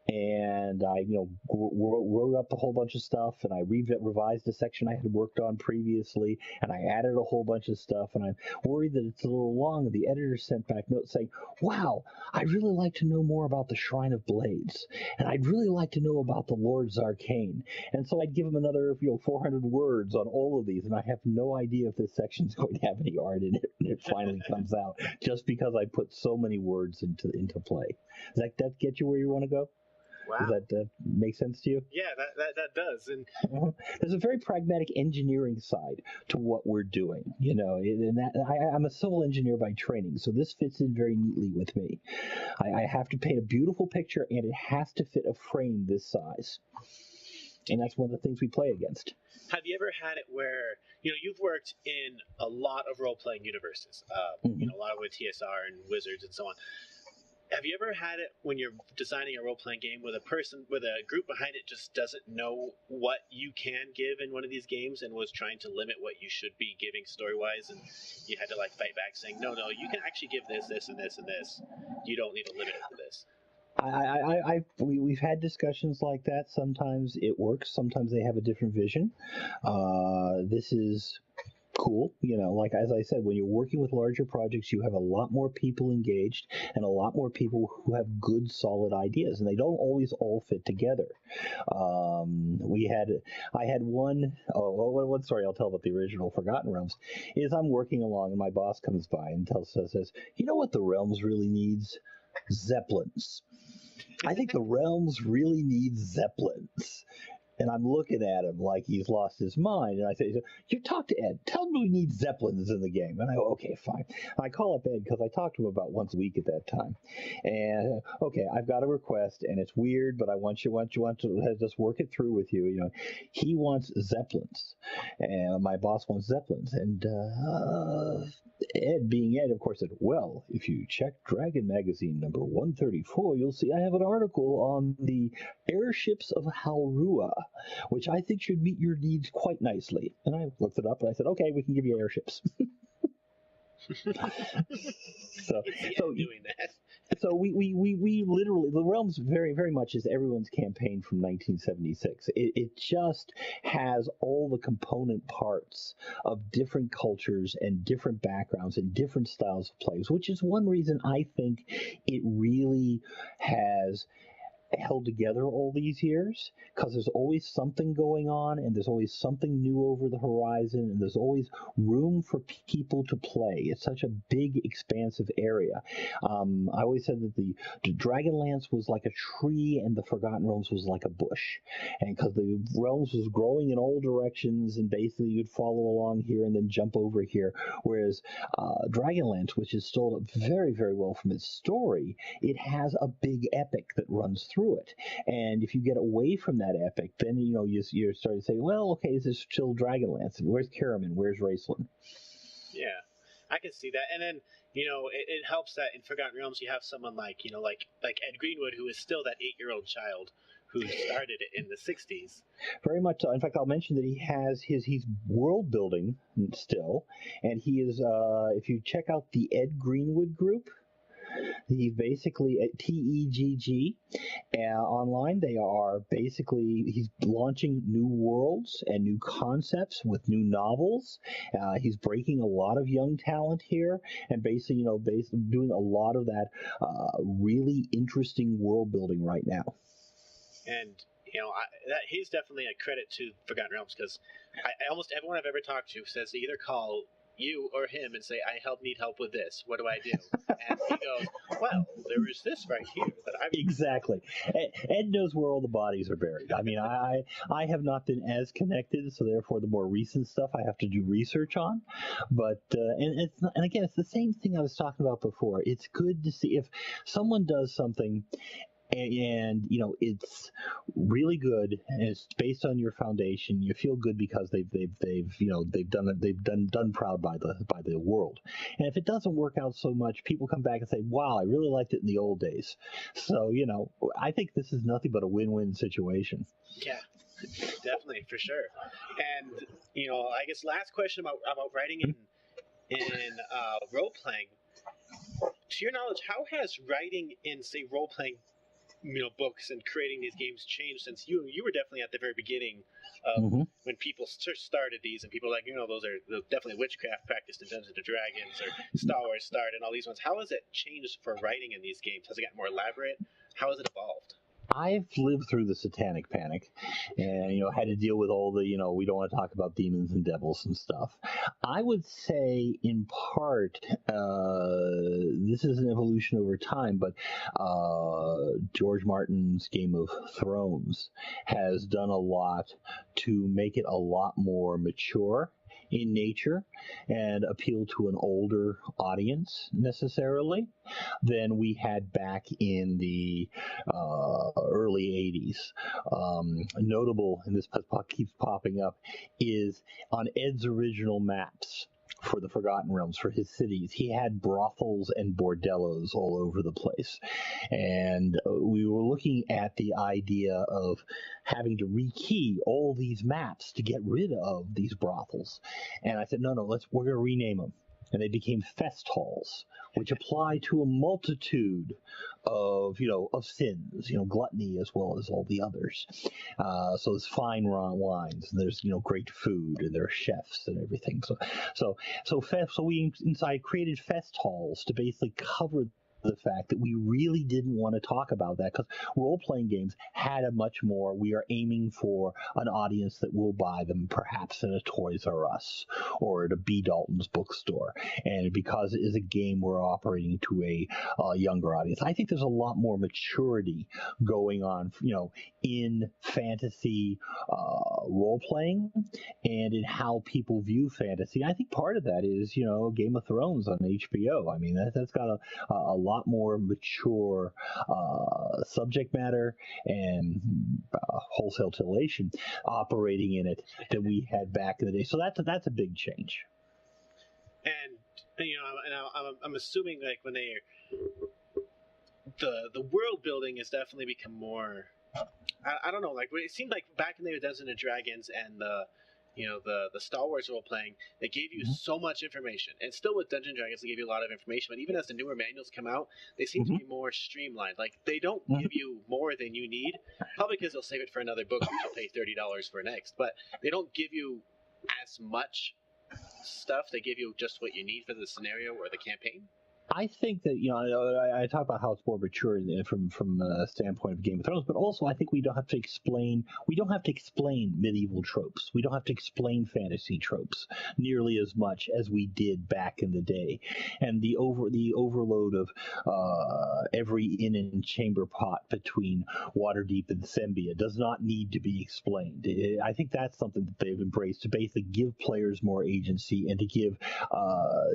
and I, wrote up a whole bunch of stuff, and I revised a section I had worked on previously, and I added a whole bunch of stuff, and I'm worried that it's a little long. The editor sent back notes saying, "Wow, I'd really like to know more about the Shrine of Blades, and I'd really like to know about the Lord's Arcane." And so I'd give him another, 400 words on all of these, and I have no idea if this section's going to have any art in it when it finally comes out, just because I put so many words into play. Does that get you where you want to go? Wow. Does that make sense to you? Yeah, that does. And there's a very pragmatic engineering side to what we're doing, and I'm a civil engineer by training, so this fits in very neatly with me. I have to paint a beautiful picture, and it has to fit a frame this size. And that's one of the things we play against. Have you ever had it where, you've worked in a lot of role-playing universes, a lot with TSR and Wizards and so on. Have you ever had it when you're designing a role-playing game with a group behind it just doesn't know what you can give in one of these games and was trying to limit what you should be giving story-wise, and you had to fight back saying, no, you can actually give this, this, and this, and this. You don't need to limit it to this. We've had discussions like that. Sometimes it works. Sometimes they have a different vision. This is cool. As I said, when you're working with larger projects, you have a lot more people engaged and a lot more people who have good, solid ideas, and they don't always all fit together. I had one story I'll tell about the original Forgotten Realms is I'm working along and my boss comes by and says, "You know what the Realms really needs? Zeppelins. I think the Realms really need Zeppelins." And I'm looking at him like he's lost his mind. And I say, "You talk to Ed. Tell him we need Zeppelins in the game." And I go, "Okay, fine." And I call up Ed because I talked to him about once a week at that time. And, "Okay, I've got a request, and it's weird, but I want you to just work it through with you. He wants Zeppelins. And my boss wants Zeppelins." And Ed, being Ed, of course, said, "Well, if you check Dragon Magazine number 134, you'll see I have an article on the airships of Halrua, which I think should meet your needs quite nicely." And I looked it up and I said, "Okay, we can give you airships." So doing that. So we literally, the Realms very, very much is everyone's campaign from 1976. It just has all the component parts of different cultures and different backgrounds and different styles of plays, which is one reason I think it really has held together all these years, because there's always something going on and there's always something new over the horizon and there's always room for people to play. It's such a big, expansive area. I always said that the Dragonlance was like a tree and the Forgotten Realms was like a bush, and because the Realms was growing in all directions and basically you'd follow along here and then jump over here, whereas Dragonlance, which is still very, very well from its story, it has a big epic that runs through it. And if you get away from that epic, then you're starting to say, well, okay, this is still Dragonlance. Where's Karaman? Where's Raceland? Yeah, I can see that. And then it helps that in Forgotten Realms you have someone like Ed Greenwood, who is still that 8-year-old child who started it in the 60s. Very much so. In fact, I'll mention that he's world building still, and he is. If you check out the Ed Greenwood group, he's basically at TEGG online. They are basically, he's launching new worlds and new concepts with new novels. He's breaking a lot of young talent here and basically doing a lot of that really interesting world building right now. And he's definitely a credit to Forgotten Realms, because almost everyone I've ever talked to says to either call you or him and say, "I need help with this. What do I do?" And he goes, "Well, there is this right here that I'm..." Exactly. Ed knows where all the bodies are buried. I mean, I have not been as connected, so therefore the more recent stuff I have to do research on. But and again, it's the same thing I was talking about before. It's good to see if someone does something and it's really good and it's based on your foundation. You feel good because they've done proud by the world. And if it doesn't work out so much, people come back and say, "Wow, I really liked it in the old days." So I think this is nothing but a win-win situation. Yeah, definitely, for sure. And I guess last question about writing in in role-playing. To your knowledge, how has writing in, say, role-playing books and creating these games changed since you were definitely at the very beginning of when people started these, and people were like, those are definitely witchcraft practiced in Dungeons and Dragons, or Star Wars started, and all these ones. How has it changed for writing in these games? Has it gotten more elaborate? How has it evolved? I've lived through the Satanic Panic and, had to deal with all the, we don't want to talk about demons and devils and stuff. I would say in part, this is an evolution over time, but George Martin's Game of Thrones has done a lot to make it a lot more mature in nature and appeal to an older audience necessarily than we had back in the early 80s. Notable, and this keeps popping up, is on Ed's original maps for the Forgotten Realms, for his cities, he had brothels and bordellos all over the place. And we were looking at the idea of having to rekey all these maps to get rid of these brothels. And I said, no, we're going to rename them. And they became fest halls, which apply to a multitude of sins, gluttony as well as all the others. So there's fine wines, and there's, great food, and there are chefs and everything. So we inside created fest halls to basically cover the fact that we really didn't want to talk about that, because role-playing games had a much more, we are aiming for an audience that will buy them perhaps in a Toys R Us or at a B. Dalton's bookstore, and because it is a game, we're operating to a younger audience. I think there's a lot more maturity going on, in fantasy role-playing and in how people view fantasy. I think part of that is, Game of Thrones on HBO. I mean, that's got a lot more mature subject matter and wholesale titillation operating in it than we had back in the day. So that's a big change. And I'm assuming like when the world building has definitely become more. I don't know, like it seemed like back in the Dungeons and Dragons and the Star Wars role playing, they gave you so much information, and still with Dungeons and Dragons they give you a lot of information. But even as the newer manuals come out, they seem to be more streamlined. Like they don't give you more than you need, probably because they'll save it for another book which you'll pay $30 for next. But they don't give you as much stuff. They give you just what you need for the scenario or the campaign. I think that, I talk about how it's more mature from the standpoint of Game of Thrones, but also I think we don't have to explain medieval tropes. We don't have to explain fantasy tropes nearly as much as we did back in the day. And the overload of every inn and chamber pot between Waterdeep and Sembia does not need to be explained. I think that's something that they've embraced, to basically give players more agency and to give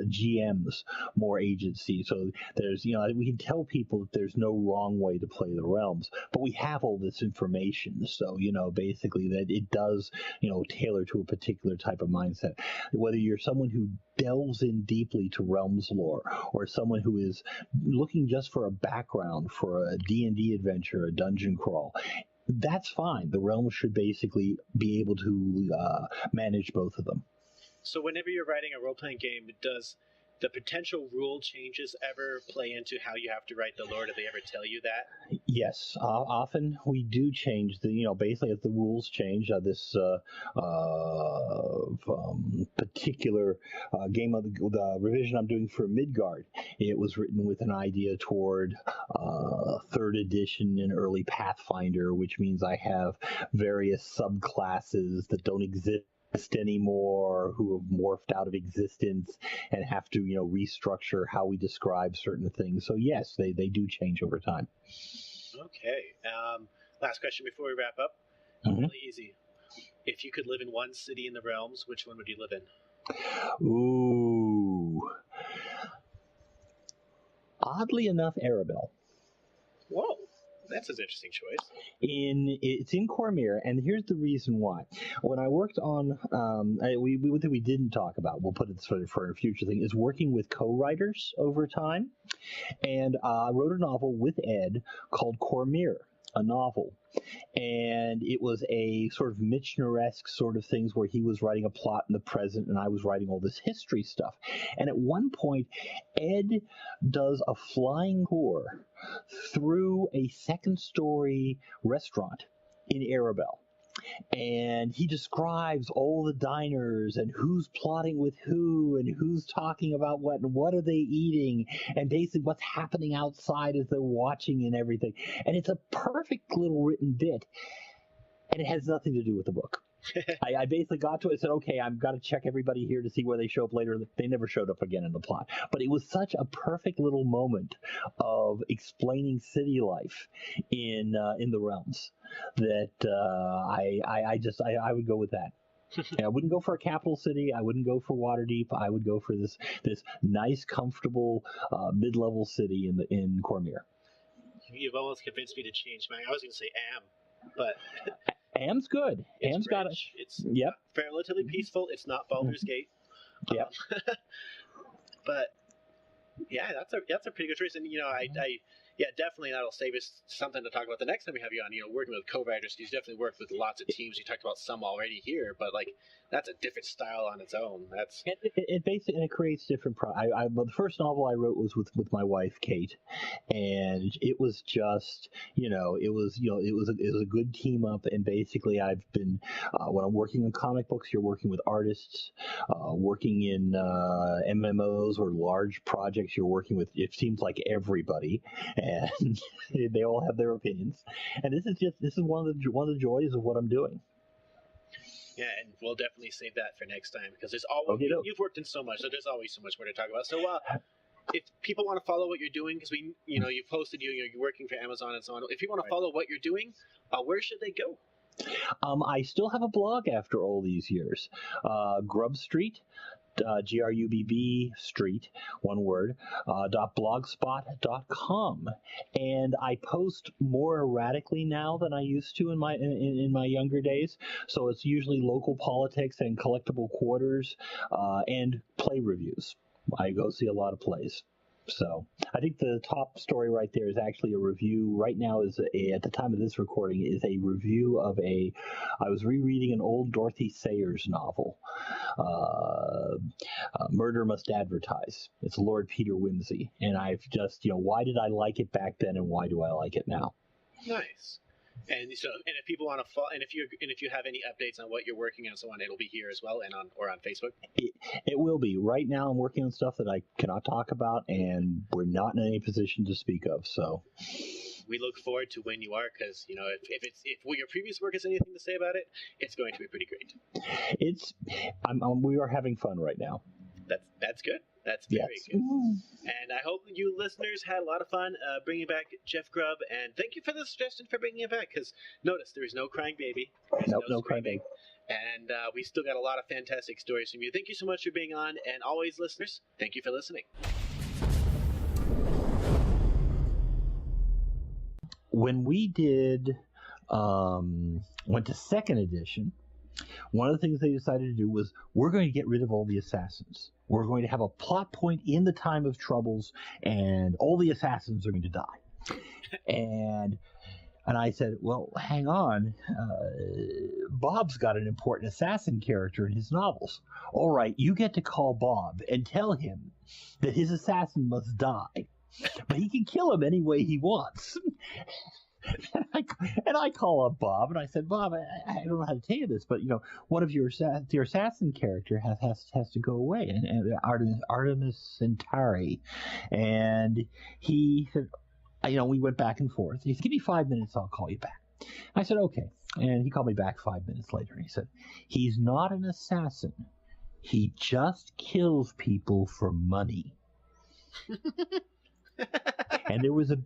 GMs more agency. So there's, we can tell people that there's no wrong way to play the realms, but we have all this information. So, basically that it does, tailor to a particular type of mindset. Whether you're someone who delves in deeply to realms lore, or someone who is looking just for a background for a D&D adventure, a dungeon crawl, that's fine. The realms should basically be able to manage both of them. So whenever you're writing a role-playing game, does the potential rule changes ever play into how you have to write the lore? Do they ever tell you that? Yes, often we do change basically as the rules change. This particular game of the revision I'm doing for Midgard, it was written with an idea toward 3rd edition and early Pathfinder, which means I have various subclasses that don't exist anymore, who have morphed out of existence and have to restructure how we describe certain things. So yes, they do change over time. Okay. Last question before we wrap up. Really easy. If you could live in one city in the realms, which one would you live in? Ooh. Oddly enough, Arabelle. Whoa. That's an interesting choice. It's in Cormyr, and here's the reason why. When I worked on, one thing we didn't talk about, we'll put it for a future thing, is working with co-writers over time. And I wrote a novel with Ed called Cormyr. a novel. And it was a sort of Michener-esque sort of things where he was writing a plot in the present and I was writing all this history stuff. And at one point, Ed does a flying tour through a second-story restaurant in Arabelle. And he describes all the diners and who's plotting with who and who's talking about what and what are they eating and basically what's happening outside as they're watching and everything. And it's a perfect little written bit, and it has nothing to do with the book. I basically got to it and said, okay, I've got to check everybody here to see where they show up later. They never showed up again in the plot. But it was such a perfect little moment of explaining city life in the realms that I would go with that. I wouldn't go for a capital city. I wouldn't go for Waterdeep. I would go for this nice, comfortable mid-level city in Cormier. You've almost convinced me to change mine. I was going to say Am, but... Am's good. Am's got it. It's yep. Relatively peaceful. It's not Baldur's Gate. Yep. But yeah, that's a pretty good choice. And definitely that'll save us something to talk about the next time we have you on. Working with co-writers, you've definitely worked with lots of teams. You talked about some already here, but that's a different style on its own. It basically creates different. The first novel I wrote was with my wife Kate, and it was just it was a good team up. And basically, I've been when I'm working on comic books, you're working with artists, working in MMOs or large projects. You're working with, it seems like, everybody. And they all have their opinions, and this is one of the joys of what I'm doing. Yeah, and we'll definitely save that for next time because there's always you've worked in so much, so there's always so much more to talk about. So, if people want to follow what you're doing, because you've posted you're working for Amazon and so on. If you want to follow what you're doing, where should they go? I still have a blog after all these years. Grubb Street. Grubb Street, one word, .blogspot.com, and I post more erratically now than I used to in my younger days. So it's usually local politics and collectible quarters, and play reviews. I go see a lot of plays. So I think the top story right there is actually a review. Right now at the time of this recording, is a review of I was rereading an old Dorothy Sayers novel, Murder Must Advertise. It's Lord Peter Wimsey. And I've just, why did I like it back then and why do I like it now? Nice. And so, and if people want to follow, and if you have any updates on what you're working on and so on, it'll be here as well, and on Facebook. It will be. Right now, I'm working on stuff that I cannot talk about, and we're not in any position to speak of. So, we look forward to when you are, because if your previous work has anything to say about it, it's going to be pretty great. We are having fun right now. That's good. That's very good. And I hope you listeners had a lot of fun bringing back Jeff Grubb. And thank you for the suggestion for bringing it back, because notice there is no crying baby. No crying baby. And we still got a lot of fantastic stories from you. Thank you so much for being on. And always, listeners, thank you for listening. When we went to second edition, one of the things they decided to do was, we're going to get rid of all the assassins. We're going to have a plot point in the time of troubles, and all the assassins are going to die. And I said, well, hang on. Bob's got an important assassin character in his novels. All right, you get to call Bob and tell him that his assassin must die. But he can kill him any way he wants. And I call up Bob and I said, Bob, I don't know how to tell you this, but one of your assassin character has to go away, and Artemis Centauri, and he said, we went back and forth. He said, give me 5 minutes, I'll call you back. I said, okay, and he called me back 5 minutes later, and he said, he's not an assassin. He just kills people for money. And there was a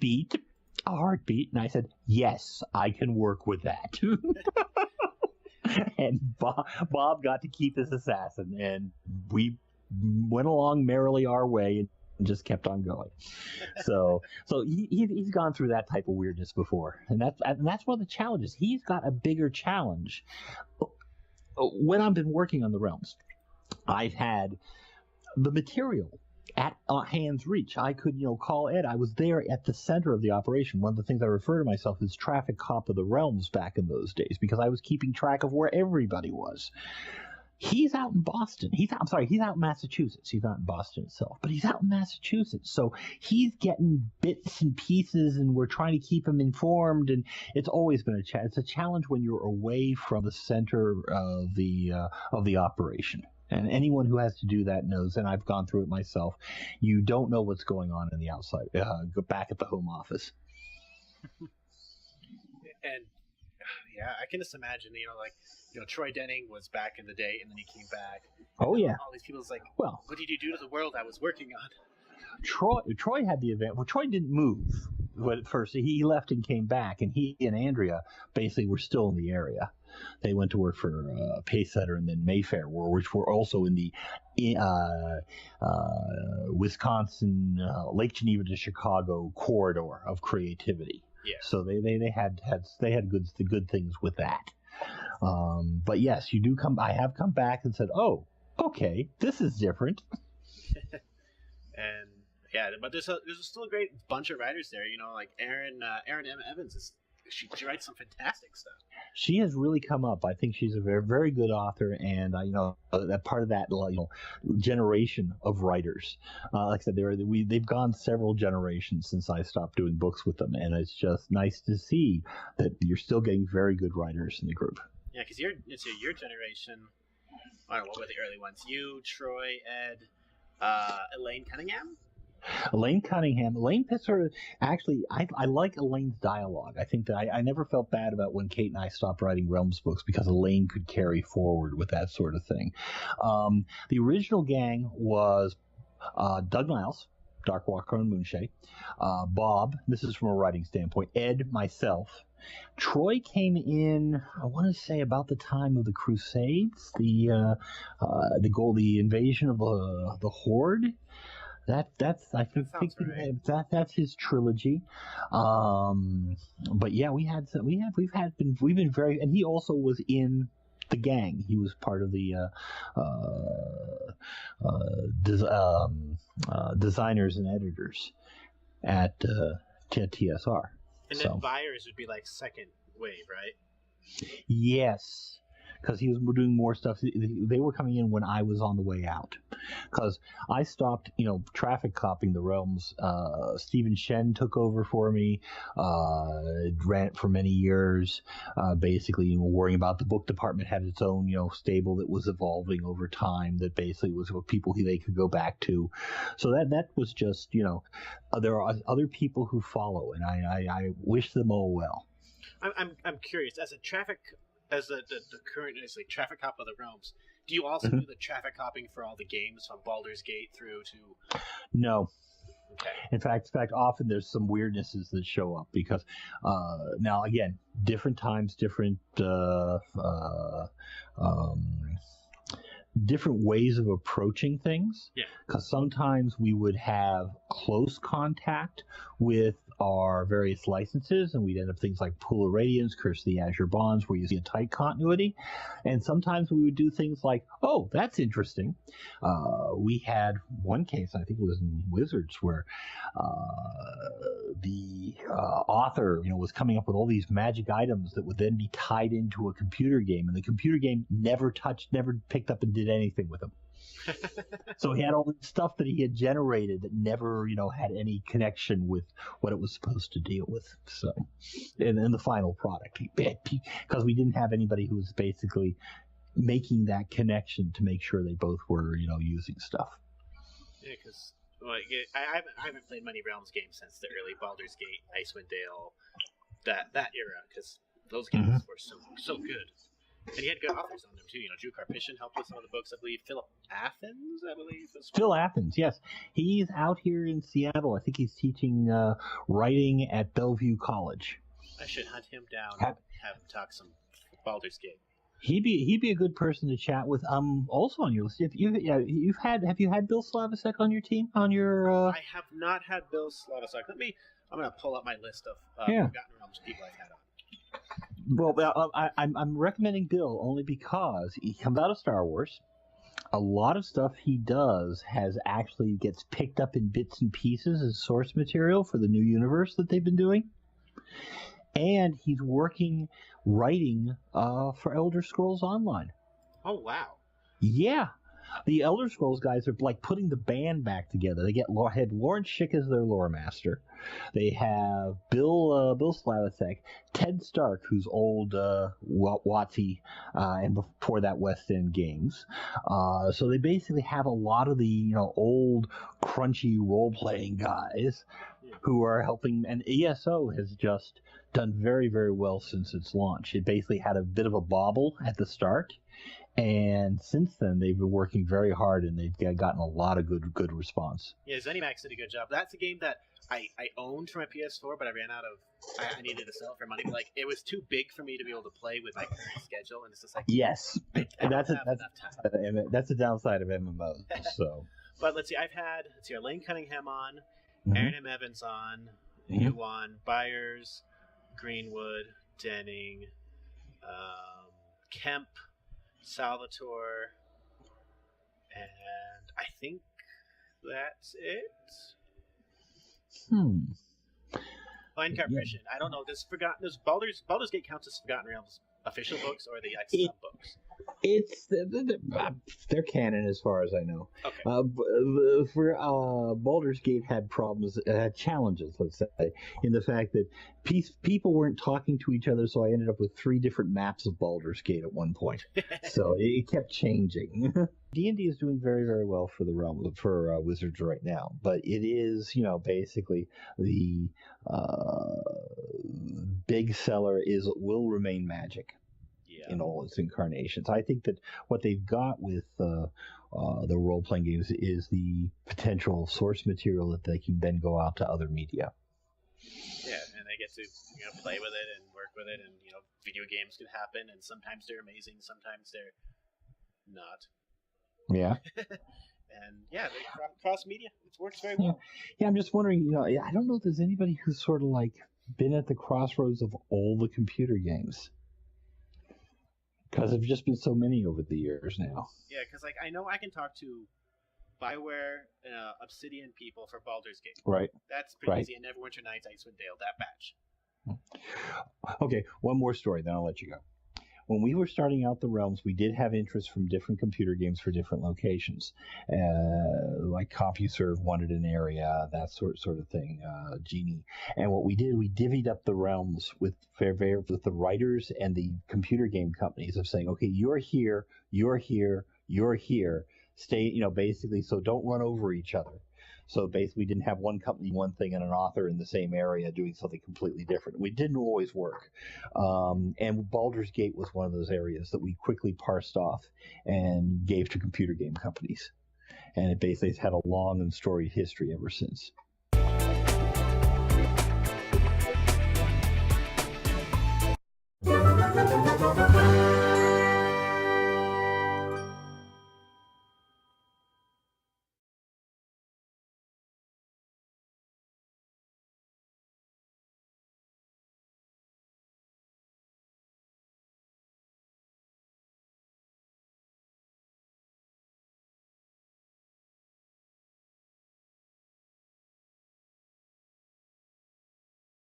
heartbeat, and I said, yes, I can work with that. And Bob got to keep his assassin, and we went along merrily our way and just kept on going. So he's gone through that type of weirdness before, and that's one of the challenges. He's got a bigger challenge. When I've been working on the realms, I've had the material at hand's reach. I could, call Ed. I was there at the center of the operation. One of the things I refer to myself as traffic cop of the realms back in those days, because I was keeping track of where everybody was. He's out in Boston. He's out in Massachusetts. He's not in Boston itself, but he's out in Massachusetts. So he's getting bits and pieces, and we're trying to keep him informed. And it's always been it's a challenge when you're away from the center of the operation. And anyone who has to do that knows, and I've gone through it myself, you don't know what's going on in the outside, back at the home office. And yeah, I can just imagine, Troy Denning was back in the day, and then he came back. Oh, yeah. All these people's like, well, what did you do to the world I was working on? Troy had the event. Well, Troy didn't move at first. He left and came back, and he and Andrea basically were still in the area. They went to work for Pacesetter and then Mayfair, which were also in the Wisconsin, Lake Geneva to Chicago corridor of creativity. Yeah. So they had good things with that. But yes, you do come. I have come back and said, "Oh, okay, this is different." And yeah, but there's still a great bunch of writers there. Like Erin M. Evans she writes some fantastic stuff. She has really come up. I think she's a very, very good author, and that part of that generation of writers. Like I said, they've gone several generations since I stopped doing books with them, and it's just nice to see that you're still getting very good writers in the group. Yeah, because it's your generation. I don't know, what were the early ones? You, Troy, Ed, Elaine Cunningham. Elaine Pittsburgh. Actually, I like Elaine's dialogue. I think that I never felt bad about when Kate and I stopped writing Realms books, because Elaine could carry forward with that sort of thing. The original gang was Doug Niles, Darkwalker and Moonshade, Bob, this is from a writing standpoint, Ed, myself. Troy came in, I want to say, about the time of the Crusades, the invasion of the Horde. That's that's his trilogy. But yeah, we've been very, and he also was in the gang. He was part of the designers and editors at TSR. And then Byers would be like second wave, right? Yes. Because he was doing more stuff. They were coming in when I was on the way out. Because I stopped, traffic copying the realms. Stephen Shen took over for me, ran it for many years. Basically, worrying about the book department had its own, stable that was evolving over time. That basically was people who they could go back to. So that was just, there are other people who follow, and I wish them all well. I'm curious, as the current traffic cop of the realms, do you also do the traffic hopping for all the games from Baldur's Gate through to? No. Okay. In fact, often there's some weirdnesses that show up because now again, different times, different ways of approaching things. Yeah. Because sometimes we would have close contact with our various licenses, and we'd end up things like Pool of Radiance, Curse of the Azure Bonds, where you see a tight continuity. And sometimes we would do things like, oh, that's interesting. We had one case, I think it was in Wizards, where the author, was coming up with all these magic items that would then be tied into a computer game, and the computer game never picked up and did anything with them. So he had all this stuff that he had generated that never, had any connection with what it was supposed to deal with. So, and the final product, because we didn't have anybody who was basically making that connection to make sure they both were, using stuff. Yeah, because I haven't played many Realms games since the early Baldur's Gate, Icewind Dale, that era, because those games were so good. And he had good authors on them, too. Drew Karpyshyn helped with some of the books, I believe. Philip Athens, I believe. Phil Athens, yes. He's out here in Seattle. I think he's teaching writing at Bellevue College. I should hunt him down and have him talk some Baldur's Gate. He'd be a good person to chat with. Also on your list, have you had Bill Slavicsek on your team? I have not had Bill Slavicsek. I'm gonna pull up my list of Forgotten Realms people I've had on. Well, I'm recommending Bill only because he comes out of Star Wars. A lot of stuff he does gets picked up in bits and pieces as source material for the new universe that they've been doing. And he's writing for Elder Scrolls Online. Oh, wow. Yeah. The Elder Scrolls guys are like putting the band back together. They had Lawrence Schick as their lore master. They have Bill Slavicsek, Ted Stark, who's old WotC, and before that West End Games. So they basically have a lot of the old crunchy role playing guys who are helping. And ESO has just done very, very well since its launch. It basically had a bit of a bobble at the start. And since then, they've been working very hard, and they've gotten a lot of good response. Yeah, ZeniMax did a good job. That's a game that I owned for my PS4, but I ran out of. I needed to sell it for money. But like, it was too big for me to be able to play with my current schedule, and it's just like yes, that's the downside of MMOs. So, but let's see. I've had Elaine Cunningham on, Aaron M. Evans on, you on, Byers, Greenwood, Denning, Kemp, Salvatore, and I think that's it. Line Carprician. I don't know. Does Baldur's Gate counts as Forgotten Realms official books or the sub books? It's they're canon as far as I know. Okay. For Baldur's Gate had problems, challenges, let's say, in the fact that people weren't talking to each other, so I ended up with 3 different maps of Baldur's Gate at one point. So it kept changing. D&D is doing very, very well for the realm for Wizards right now, but it is, basically the big seller will remain Magic. In all its incarnations. I think that what they've got with the role-playing games is the potential source material that they can then go out to other media. Yeah, and they get to play with it and work with it, and video games can happen, and sometimes they're amazing, sometimes they're not. Yeah. And yeah, they cross media. It works very well. Yeah, I'm just wondering. I don't know if there's anybody who's sort of like been at the crossroads of all the computer games. Because there've just been so many over the years now. Yeah, because I know I can talk to BioWare, Obsidian people for Baldur's Gate. Right. That's pretty easy. And Neverwinter Nights, Icewind Dale, that batch. Okay, one more story, then I'll let you go. When we were starting out the realms, we did have interest from different computer games for different locations. Like CompuServe wanted an area, that sort of thing, Genie. And what we did, we divvied up the realms with the writers and the computer game companies of saying, okay, you're here, you're here, you're here. Stay, basically, so don't run over each other. So basically, we didn't have one company, one thing, and an author in the same area doing something completely different. We didn't always work. And Baldur's Gate was one of those areas that we quickly parsed off and gave to computer game companies. And it basically has had a long and storied history ever since.